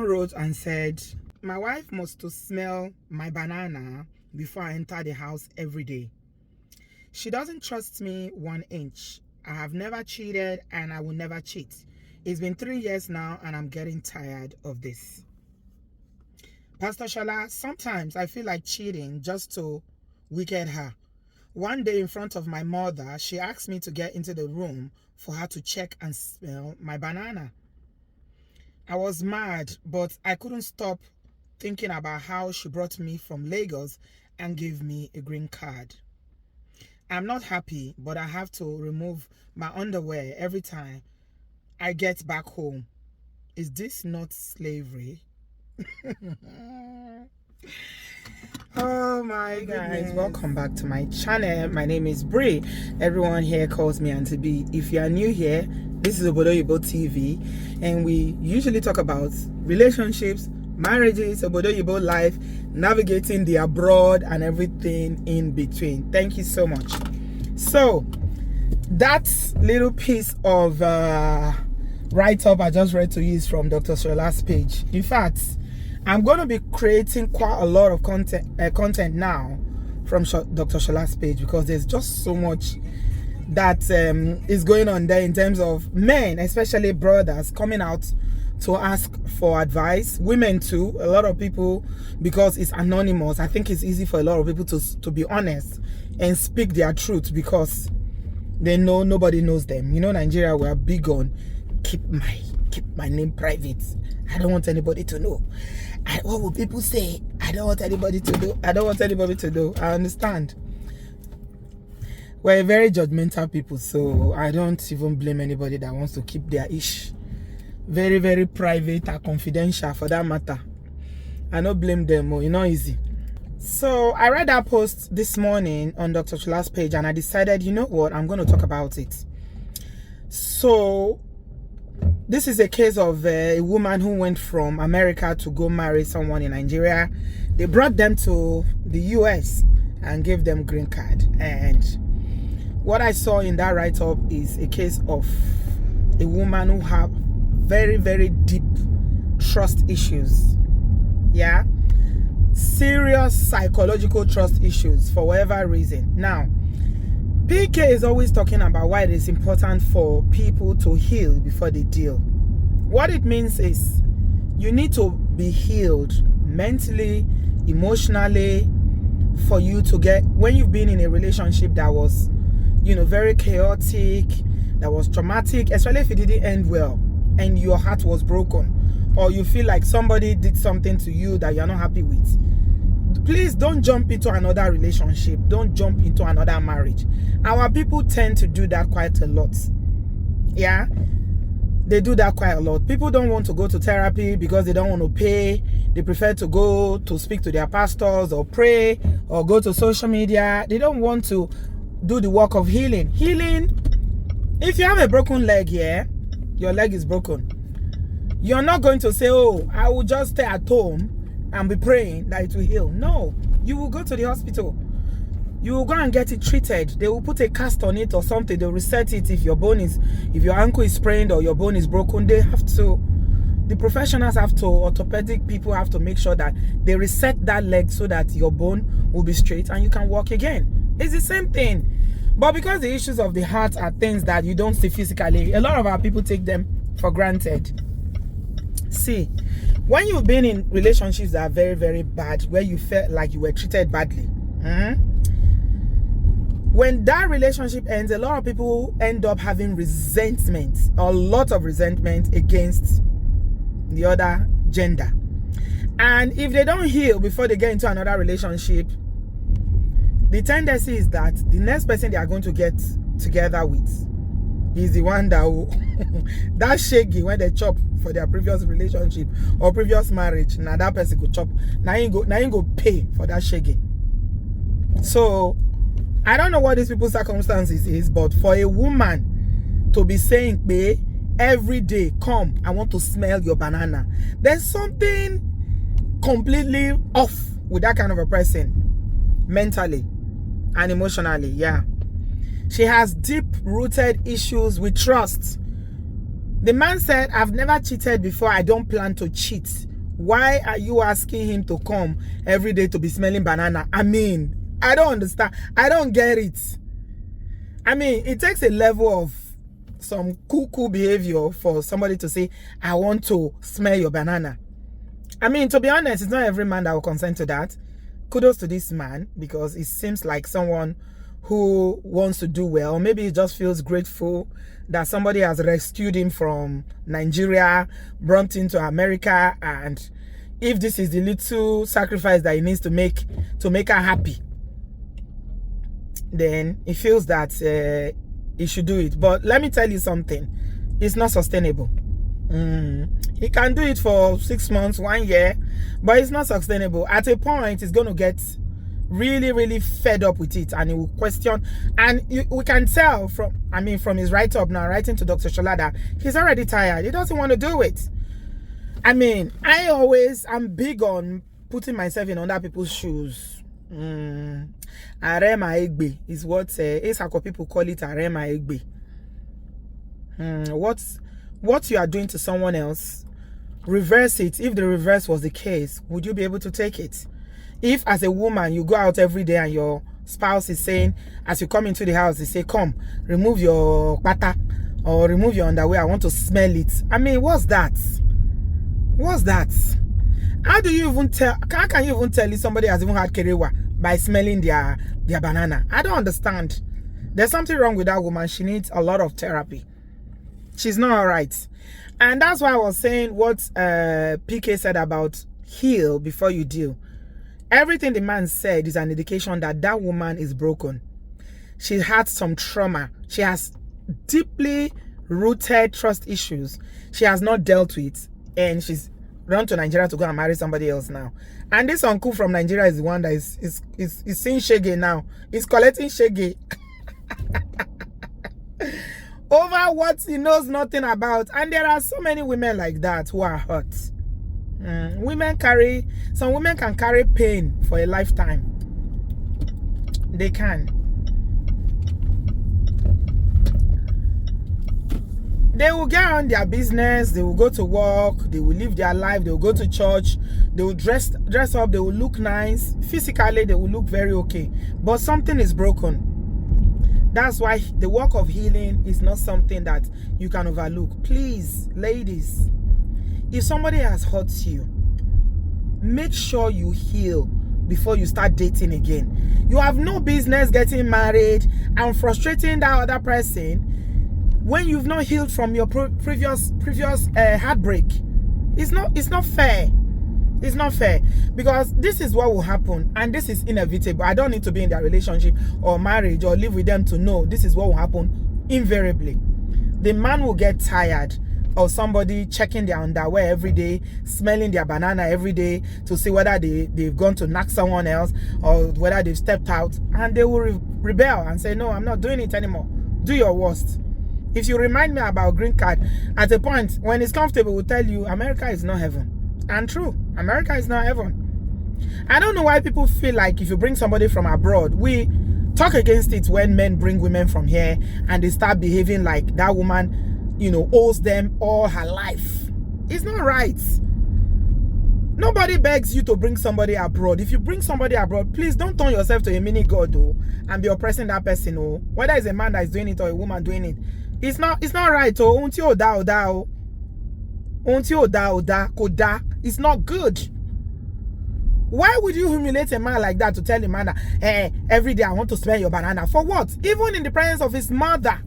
wrote and said, my wife must to smell my banana before I enter the house every day. She doesn't trust me 1 inch. I have never cheated and I will never cheat. It's been 3 years now and I'm getting tired of this. Pastor Shola, sometimes I feel like cheating just to wicked her. One day in front of my mother, she asked me to get into the room for her to check and smell my banana. I was mad, but I couldn't stop thinking about how she brought me from Lagos and gave me a green card. I'm not happy, but I have to remove my underwear every time I get back home. Is this not slavery? Oh my guys, welcome back to my channel. My name is Bree. Everyone here calls me Auntie B. If you are new here, this is Obodooyinbo TV, and we usually talk about relationships, marriages, Obodooyinbo life, navigating the abroad and everything in between. Thank you so much. So that little piece of write-up I just read to you is from Dr. Shola's page. In fact, I'm going to be creating quite a lot of content now from Dr. Shola's page, because there's just so much that is going on there in terms of men, especially brothers, coming out to ask for advice. Women too. A lot of people, because it's anonymous, I think it's easy for a lot of people to be honest and speak their truth, because they know nobody knows them. You know, Nigeria, we are big on keep my name private. I don't want anybody to know. What will people say? I don't want anybody to know. I don't want anybody to know. I understand. We're very judgmental people, so I don't even blame anybody that wants to keep their ish very, very private and confidential, for that matter. I don't blame them. You know, easy. So I read that post this morning on Dr. Shola's page, and I decided, you know what, I'm going to talk about it. So this is a case of a woman who went from America to go marry someone in Nigeria. They brought them to the US and gave them green card. And what I saw in that write-up is a case of a woman who have very, very deep trust issues. Yeah, serious psychological trust issues for whatever reason. Now, PK is always talking about why it is important for people to heal before they deal. What it means is you need to be healed mentally, emotionally, for you to get, when you've been in a relationship that was, you know, very chaotic, that was traumatic, especially if it didn't end well and your heart was broken, or you feel like somebody did something to you that you're not happy with. Please don't jump into another relationship. Don't jump into another marriage. Our people tend to do that quite a lot. Yeah, they do that quite a lot. People don't want to go to therapy because they don't want to pay. They prefer to go to speak to their pastors or pray or go to social media. They don't want to do the work of healing. Healing, if you have a broken leg here, your leg is broken. You're not going to say, oh, I will just stay at home and be praying that it will heal. No, you will go to the hospital. You will go and get it treated. They will put a cast on it or something. They'll reset it if your ankle is sprained or your bone is broken. They have to, the professionals have to, orthopedic people have to make sure that they reset that leg so that your bone will be straight and you can walk again. It's the same thing. But because the issues of the heart are things that you don't see physically, a lot of our people take them for granted. See, when you've been in relationships that are very, very bad, where you felt like you were treated badly, when that relationship ends, a lot of people end up having resentment, a lot of resentment against the other gender. And if they don't heal before they get into another relationship, the tendency is that the next person they are going to get together with is the one that will that shaggy when they chop for their previous relationship or previous marriage. Now that person go chop. Now you go pay for that shaggy. So I don't know what these people's circumstances is, but for a woman to be saying, babe, every day, come, I want to smell your banana, there's something completely off with that kind of a person, mentally and emotionally. Yeah, she has deep-rooted issues with trust. The man said, I've never cheated before. I don't plan to cheat. Why are you asking him to come every day to be smelling banana? I mean, I don't understand. I don't get it. I mean, it takes a level of some cool behavior for somebody to say, I want to smell your banana. I mean, to be honest, it's not every man that will consent to that. Kudos to this man, because it seems like someone who wants to do well. Maybe he just feels grateful that somebody has rescued him from Nigeria, brought him to America, and if this is the little sacrifice that he needs to make her happy, then he feels that he should do it. But let me tell you something, it's not sustainable. He can do it for 6 months, 1 year, but it's not sustainable. At a point, he's going to get really fed up with it, and he will question. And we can tell from his write-up now, writing to Dr. Shola, that he's already tired. He doesn't want to do it. I mean, I'm big on putting myself in other people's shoes. Arema egbe is what Esako people call it. Arema egbe. What you are doing to someone else, reverse it. If the reverse was the case, would you be able to take it? If as a woman you go out every day and your spouse is saying, as you come into the house, they say, come, remove your pata or remove your underwear, I want to smell it. I mean, what's that? What's that? How do you even tell? How can you even tell if somebody has even had kerewa by smelling their banana? I don't understand. There's something wrong with that woman. She needs a lot of therapy. She's not all right. And that's why I was saying what PK said about heal before you deal. Everything the man said is an indication that that woman is broken. She had some trauma. She has deeply rooted trust issues she has not dealt with, and she's run to Nigeria to go and marry somebody else now. And this uncle from Nigeria is the one that is seeing shege now. He's collecting shege over what he knows nothing about. And there are so many women like that who are hurt. Some women can carry pain for a lifetime. They can. They will get on their business, they will go to work, they will live their life, they will go to church, they will dress up, they will look nice. Physically, they will look very okay. But something is broken. That's why the work of healing is not something that you can overlook. Please, ladies, if somebody has hurt you, make sure you heal before you start dating again. You have no business getting married and frustrating that other person when you've not healed from your previous heartbreak. It's not fair. It's not fair, because this is what will happen, and this is inevitable. I don't need to be in their relationship or marriage or live with them to know this is what will happen invariably. The man will get tired of somebody checking their underwear every day, smelling their banana every day to see whether they've gone to knock someone else or whether they've stepped out, and they will rebel and say, no, I'm not doing it anymore. Do your worst. If you remind me about green card, at a point when it's comfortable, we'll tell you America is not heaven. And true, America is not heaven. I don't know why people feel like if you bring somebody from abroad, we talk against it when men bring women from here and they start behaving like that woman, owes them all her life. It's not right. Nobody begs you to bring somebody abroad. If you bring somebody abroad, please don't turn yourself to a mini god and be oppressing that person. Whether it's a man that is doing it or a woman doing it. It's not right. It's not good. Why would you humiliate a man like that to tell a man that every day I want to smell your banana? For what? Even in the presence of his mother.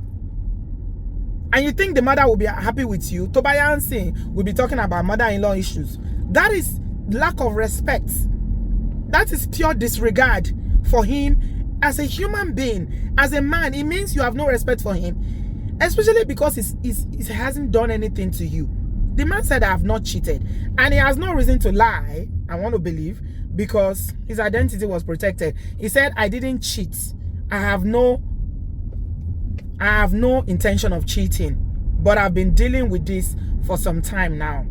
And you think the mother will be happy with you? Tobayansi will be talking about mother-in-law issues. That is lack of respect. That is pure disregard for him as a human being. As a man, it means you have no respect for him. Especially because he hasn't done anything to you. The man said, I have not cheated. And he has no reason to lie, I want to believe, because his identity was protected. He said, I didn't cheat. I have no intention of cheating. But I've been dealing with this for some time now.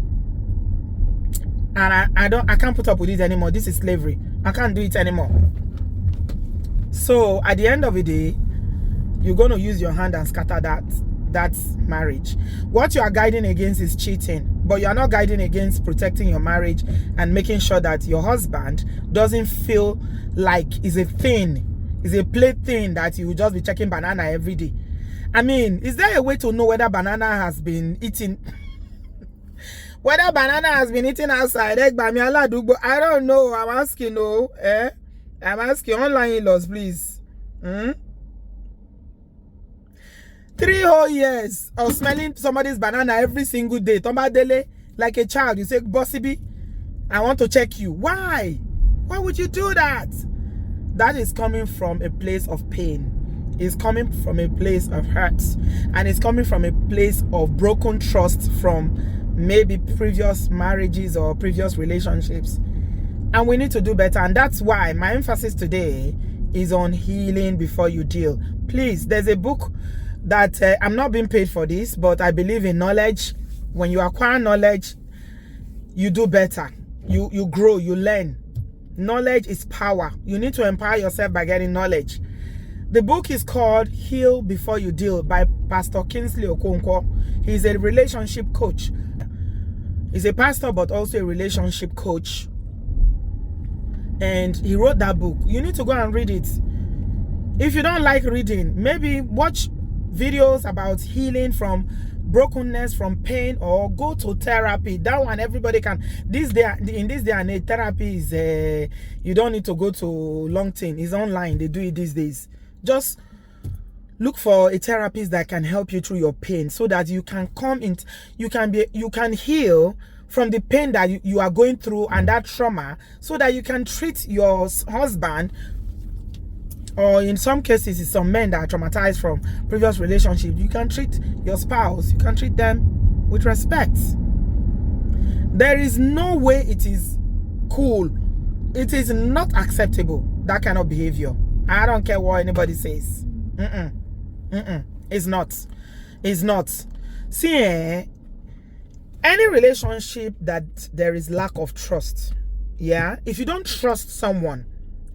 And I can't put up with it anymore. This is slavery. I can't do it anymore. So at the end of the day, you're going to use your hand and scatter that marriage. What you are guiding against is cheating. but you are not guiding against protecting your marriage and making sure that your husband doesn't feel like it's a thing, it's a plaything that you will just be checking banana every day. I mean, is there a way to know whether banana has been eaten? Whether banana has been eaten outside? I don't know. I'm asking, I'm asking online in-laws, please. 3 whole years of smelling somebody's banana every single day. Tombadele, like a child. You say, Bossy B, I want to check you. Why? Why would you do that? That is coming from a place of pain. It's coming from a place of hurt. And it's coming from a place of broken trust from maybe previous marriages or previous relationships. And we need to do better. And that's why my emphasis today is on healing before you deal. Please, there's a book that I'm not being paid for this, but I believe in knowledge. When you acquire knowledge, you do better. You grow, you learn. Knowledge is power. You need to empower yourself by getting knowledge. The book is called Heal Before You Deal by Pastor Kingsley Okonkwo. He's a relationship coach. He's a pastor, but also a relationship coach. And he wrote that book. You need to go and read it. If you don't like reading, maybe watch videos about healing from brokenness, from pain, or go to therapy. That one everybody can. In this day and age, therapy is you don't need to go to long thing. It's online. They do it these days. Just look for a therapist that can help you through your pain, so that you can you can heal from the pain that you are going through and that trauma, so that you can treat your husband, or in some cases, it's some men that are traumatized from previous relationships. You can treat your spouse, you can treat them with respect. There is no way it is cool. It is not acceptable, that kind of behavior. I don't care what anybody says. It's not. It's not. See, any relationship that there is lack of trust, if you don't trust someone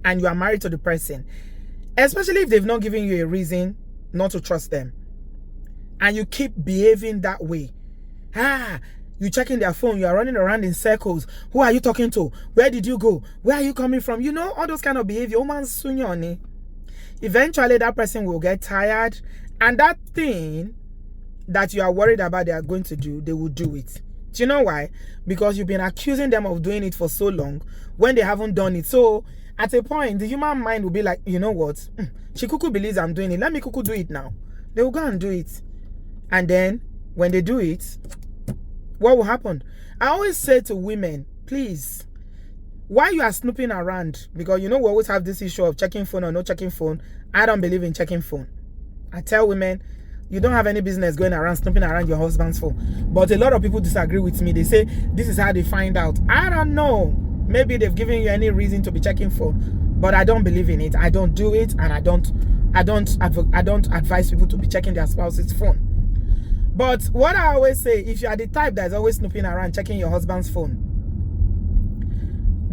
and you are married to the person, especially if they've not given you a reason not to trust them, and you keep behaving that way, you checking their phone, you are running around in circles. Who are you talking to? Where did you go? Where are you coming from? You know, all those kind of behavior. Eventually that person will get tired, and that thing that you are worried about they are going to do, they will do it. Do you know why? Because you've been accusing them of doing it for so long when they haven't done it. So at a point, the human mind will be like, you know what? She cuckoo believes I'm doing it. Let me cuckoo do it now. They will go and do it. And then when they do it, what will happen? I always say to women, please, while you are snooping around, because you know we always have this issue of checking phone or not checking phone. I don't believe in checking phone. I tell women, you don't have any business going around snooping around your husband's phone. But a lot of people disagree with me. They say this is how they find out. I don't know. Maybe they've given you any reason to be checking phone, but I don't believe in it. I don't do it, and I don't advise people to be checking their spouse's phone. But what I always say, if you are the type that is always snooping around checking your husband's phone,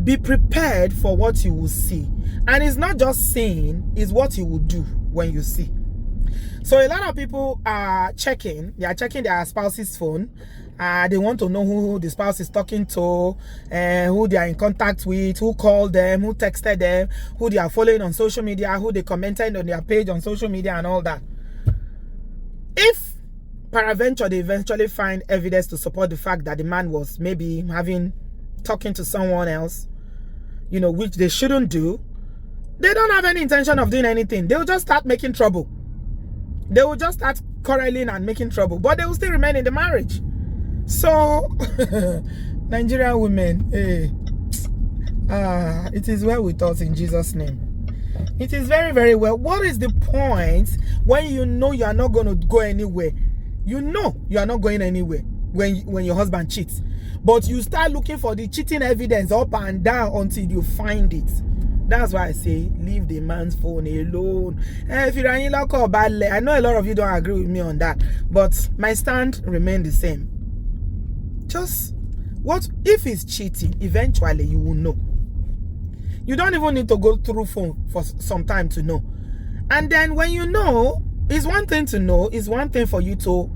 be prepared for what you will see. And it's not just seeing, it's what you will do when you see. So a lot of people are checking their spouse's phone. They want to know who the spouse is talking to, who they are in contact with, who called them, who texted them, who they are following on social media, who they commented on their page on social media and all that. If peradventure they eventually find evidence to support the fact that the man was maybe talking to someone else, which they shouldn't do, they don't have any intention of doing anything. They will just start making trouble. They will just start quarreling and making trouble, but they will still remain in the marriage. So, Nigerian women, it is well with us in Jesus' name. It is very, very well. What is the point when you know you are not going to go anywhere? You know you are not going anywhere when your husband cheats, but you start looking for the cheating evidence up and down until you find it. That's why I say leave the man's phone alone. If you're I know a lot of you don't agree with me on that, but my stand remains the same. Just what if he's cheating? Eventually you will know. You don't even need to go through phone for some time to know. And then when you know, it's one thing to know, it's one thing for you to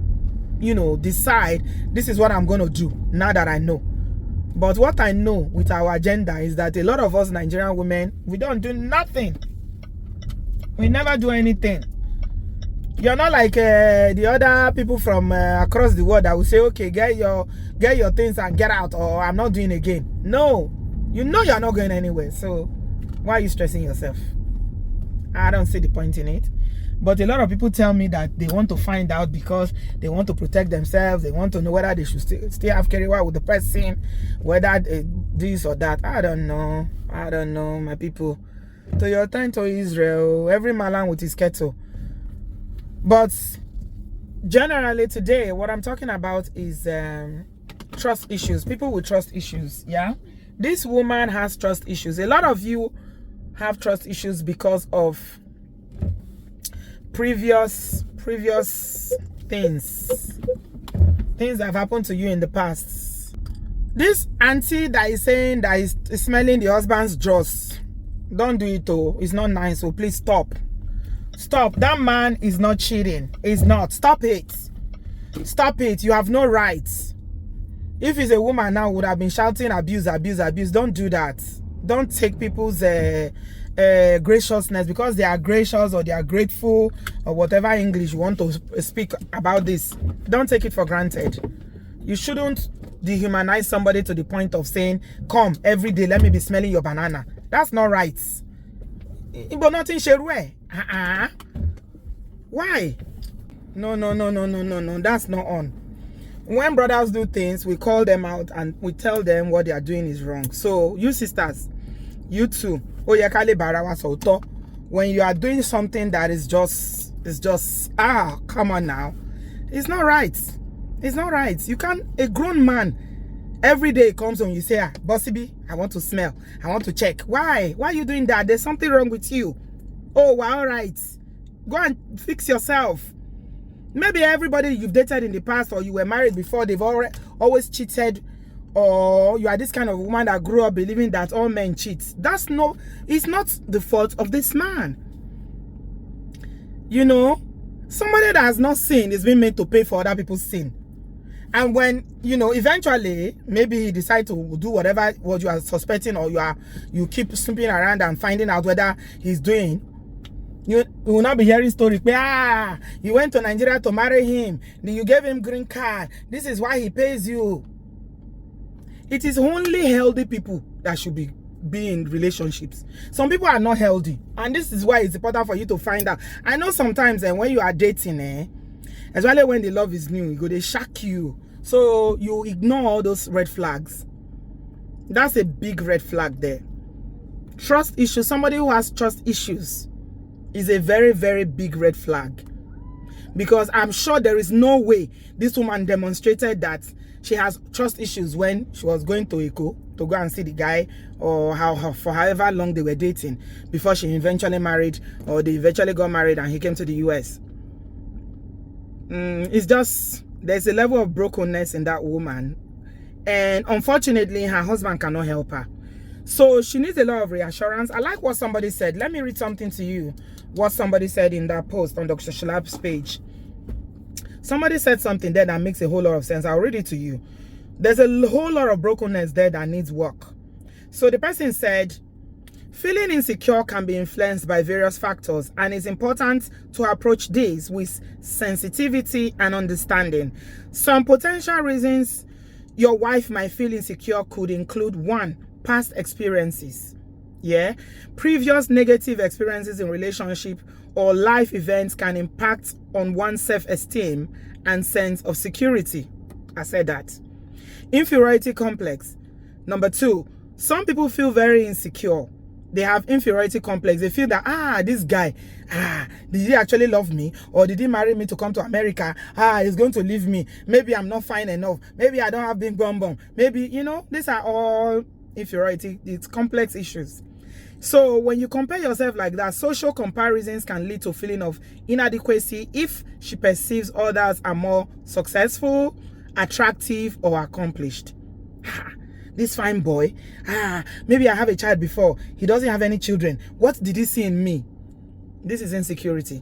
decide this is what I'm going to do now that I know. But what I know with our agenda is that a lot of us Nigerian women, we don't do nothing. We never do anything. You're not like the other people from across the world that will say, okay, get your things and get out, or I'm not doing again. No, you're not going anywhere. So why are you stressing yourself? I don't see the point in it. But a lot of people tell me that they want to find out because they want to protect themselves. They want to know whether they should still have carry-on with the person, whether this or that. I don't know, my people. To your time to Israel, every man with his kettle. But generally today, what I'm talking about is trust issues. People with trust issues, yeah? This woman has trust issues. A lot of you have trust issues because of previous things that have happened to you in the past. This auntie that is saying that is smelling the husband's drawers, don't do it though. It's not nice, so please stop. That man is not cheating. He's not. Stop it. You have no rights. If he's a woman now, would have been shouting abuse. Don't do that. Don't take people's graciousness because they are gracious or they are grateful or whatever English you want to speak about this. Don't take it for granted. You shouldn't dehumanize somebody to the point of saying, come every day, let me be smelling your banana. That's not right. But nothing sherwe. Why? No. That's not on. When brothers do things, we call them out and we tell them what they are doing is wrong. So you sisters, you too, when you are doing something that is just come on now, it's not right. You can't. A grown man every day comes on, you say, Bossy B, I want to smell, I want to check. Why are you doing that? There's something wrong with you. Oh, well, all right, go and fix yourself. Maybe everybody you've dated in the past or you were married before, they've always cheated, or you are this kind of woman that grew up believing that all men cheat. It's not the fault of this man. Somebody that has not sinned is being made to pay for other people's sin. And when, eventually, maybe he decides to do what you are suspecting, or you keep snooping around and finding out whether he's doing, you will not be hearing stories. You went to Nigeria to marry him. Then you gave him green card. This is why he pays you. It is only healthy people that should be in relationships. Some people are not healthy. And this is why it's important for you to find out. I know sometimes when you are dating, especially when the love is new, they shock you. So you ignore all those red flags. That's a big red flag there. Trust issues. Somebody who has trust issues is a very, very big red flag. Because I'm sure there is no way this woman demonstrated that she has trust issues when she was going to Eko to go and see the guy, or for however long they were dating before she eventually married, or they eventually got married and he came to the US. It's just, there's a level of brokenness in that woman, and unfortunately her husband cannot help her. So she needs a lot of reassurance. I like what somebody said. Let me read something to you. What somebody said in that post on Dr. Shalab's page. Somebody said something there that makes a whole lot of sense. I'll read it to you. There's a whole lot of brokenness there that needs work. So the person said, feeling insecure can be influenced by various factors, and it's important to approach this with sensitivity and understanding. Some potential reasons your wife might feel insecure could include: 1, past experiences. Previous negative experiences in relationship or life events can impact on one's self-esteem and sense of security. I said that. Inferiority complex. Number 2, some people feel very insecure. They have inferiority complex. They feel that, this guy, did he actually love me? Or did he marry me to come to America? He's going to leave me. Maybe I'm not fine enough. Maybe I don't have big bum bum. Maybe, these are all inferiority. It's complex issues. So when you compare yourself like that, social comparisons can lead to a feeling of inadequacy if she perceives others are more successful, attractive, or accomplished. This fine boy, maybe I have a child before. He doesn't have any children. What did he see in me? This is insecurity.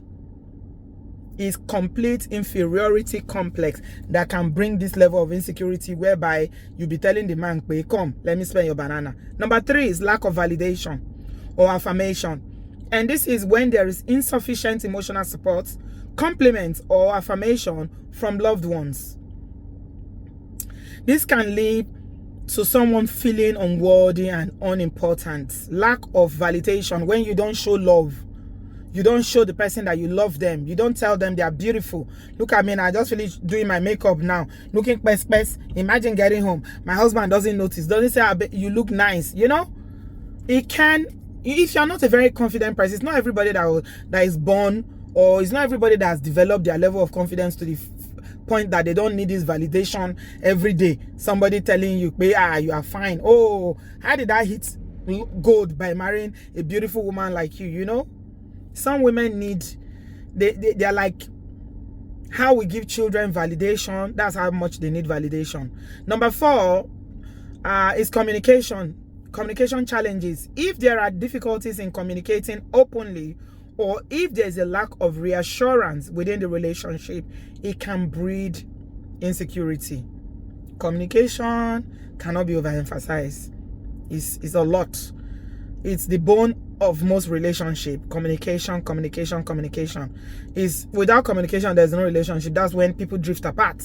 is complete inferiority complex that can bring this level of insecurity whereby you be telling the man, come, let me spend your banana. Number 3 is lack of validation or affirmation. And this is when there is insufficient emotional support, compliment, or affirmation from loved ones. This can lead to someone feeling unworthy and unimportant. Lack of validation, when you don't show love. You don't show the person that you love them. You don't tell them they are beautiful. Look at me, I just finished doing my makeup now. Looking best. Imagine getting home. My husband doesn't notice. Doesn't say, you look nice. You know? It can, if you're not a very confident person, it's not everybody that is born, or it's not everybody that has developed their level of confidence to the point that they don't need this validation every day. Somebody telling you, you are fine. Oh, how did I hit gold by marrying a beautiful woman like you? You know? Some women need, they're like how we give children validation. That's how much they need validation. Number 4 is communication challenges. If there are difficulties in communicating openly, or if there's a lack of reassurance within the relationship, it can breed insecurity. Communication cannot be overemphasized. It's a lot. It's the bone of most relationship. Communication is, without communication there's no relationship. That's when people drift apart.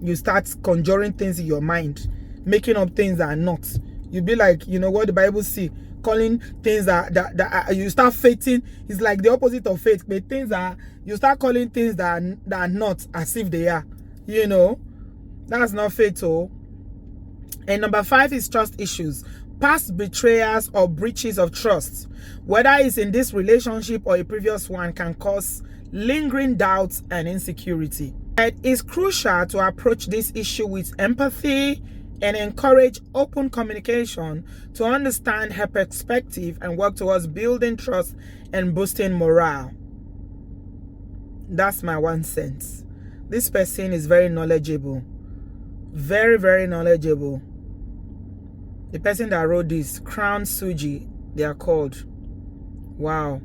You start conjuring things in your mind, making up things that are not. You be like, you know what the Bible say, calling things that you start faithing. It's like the opposite of faith, but things that you start calling things that are not as if they are. You know, that's not faith. And number 5 is trust issues. Past betrayals or breaches of trust, whether it's in this relationship or a previous one, can cause lingering doubts and insecurity. It is crucial to approach this issue with empathy and encourage open communication to understand her perspective and work towards building trust and boosting morale. That's my 1 cent. This person is very knowledgeable. Very, very knowledgeable. The person that wrote this, Crown Suji, they are called. Wow.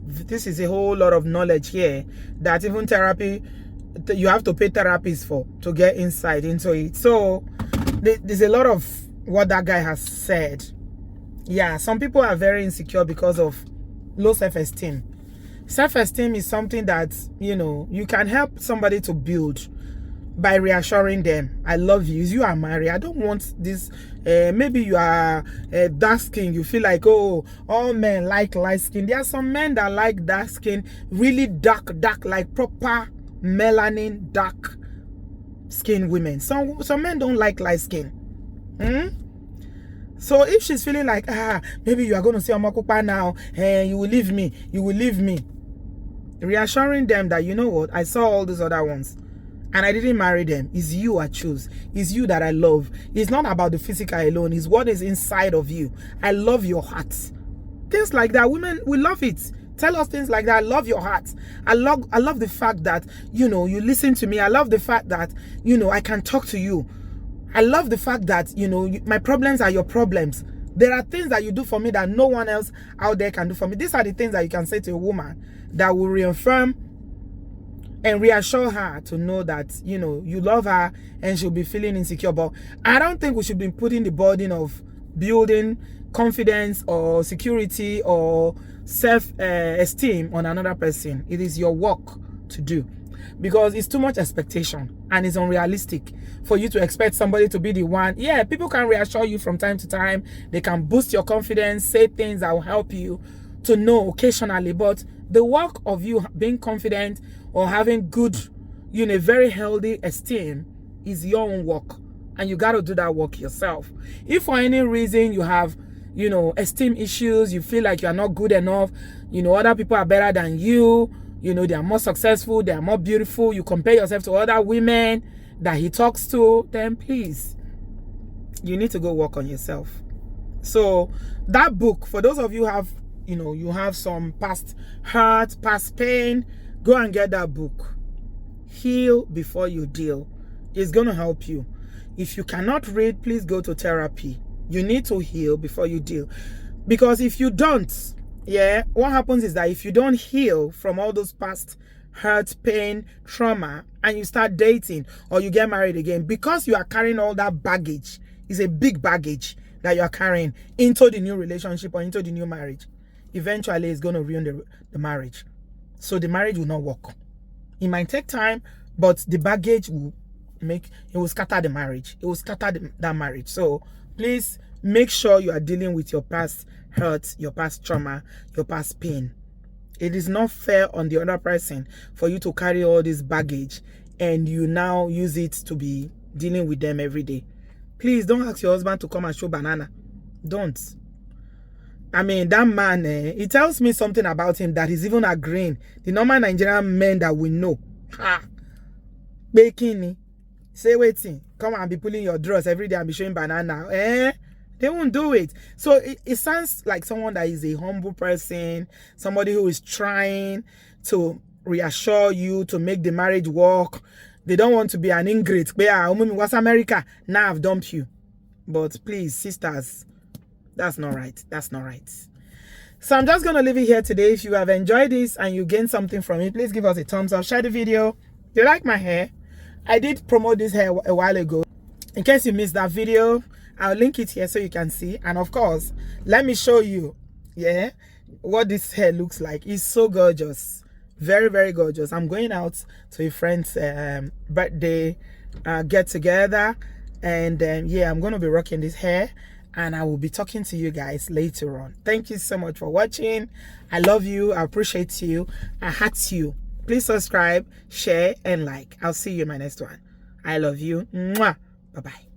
This is a whole lot of knowledge here that even therapy, you have to pay therapists for to get insight into it. So there's a lot of what that guy has said. Yeah, some people are very insecure because of low self-esteem. Self-esteem is something that, you know, you can help somebody to build by reassuring them, I love you. You are married. I don't want this. Maybe you are dark skin. You feel like, oh, all men like light skin. There are some men that like dark skin, really dark, like proper melanin dark skin women. Some men don't like light skin. So if she's feeling like, maybe you are going to say Omakupa now, you will leave me. Reassuring them that, you know what, I saw all these other ones and I didn't marry them. It's you I choose. It's you that I love. It's not about the physical alone. It's what is inside of you. I love your heart. Things like that. Women, we love it. Tell us things like that. I love your heart. I love the fact that, you know, you listen to me. I love the fact that, you know, I can talk to you. I love the fact that, you know, my problems are your problems. There are things that you do for me that no one else out there can do for me. These are the things that you can say to a woman that will reaffirm and reassure her to know that, you know, you love her and she'll be feeling insecure. But I don't think we should be putting the burden of building confidence or security or self-esteem on another person. It is your work to do, because it's too much expectation and it's unrealistic for you to expect somebody to be the one. Yeah, people can reassure you from time to time. They can boost your confidence, say things that will help you to know occasionally, but the work of you being confident or having good, you know, very healthy esteem is your own work, and you got to do that work yourself. If for any reason you have, you know, esteem issues, you feel like you are not good enough, you know, other people are better than you, you know, they are more successful, they are more beautiful, you compare yourself to other women that he talks to, then please, you need to go work on yourself. So that book, for those of you who have, you know, you have some past hurt, past pain, go and get that book. Heal Before You Deal. It's going to help you. If you cannot read, please go to therapy. You need to heal before you deal. Because if you don't, yeah, what happens is that if you don't heal from all those past hurt, pain, trauma, and you start dating or you get married again, because you are carrying all that baggage, it's a big baggage that you are carrying into the new relationship or into the new marriage. Eventually, it's going to ruin the marriage. So the marriage will not work. It might take time, but the baggage will scatter the marriage. It will scatter that marriage. So please make sure you are dealing with your past hurt, your past trauma, your past pain. It is not fair on the other person for you to carry all this baggage and you now use it to be dealing with them every day. Please don't ask your husband to come and show banana. Don't. I mean, that man, he tells me something about him that he's even agreeing. The normal Nigerian men that we know. Ha! Bikini. Say waiting. Come and be pulling your drawers every day and be showing banana. They won't do it. So it sounds like someone that is a humble person, somebody who is trying to reassure you, to make the marriage work. They don't want to be an ingrate. What's America? Now I've dumped you. But please, sisters, that's not right. That's not right. So I'm just going to leave it here today. If you have enjoyed this and you gained something from it, please give us a thumbs up. Share the video. Do you like my hair? I did promote this hair a while ago. In case you missed that video, I'll link it here so you can see. And of course, let me show you, what this hair looks like. It's so gorgeous. Very, very gorgeous. I'm going out to a friend's birthday get together. And I'm going to be rocking this hair. And I will be talking to you guys later on. Thank you so much for watching. I love you. I appreciate you. I heart you. Please subscribe, share, and like. I'll see you in my next one. I love you. Mwah. Bye-bye.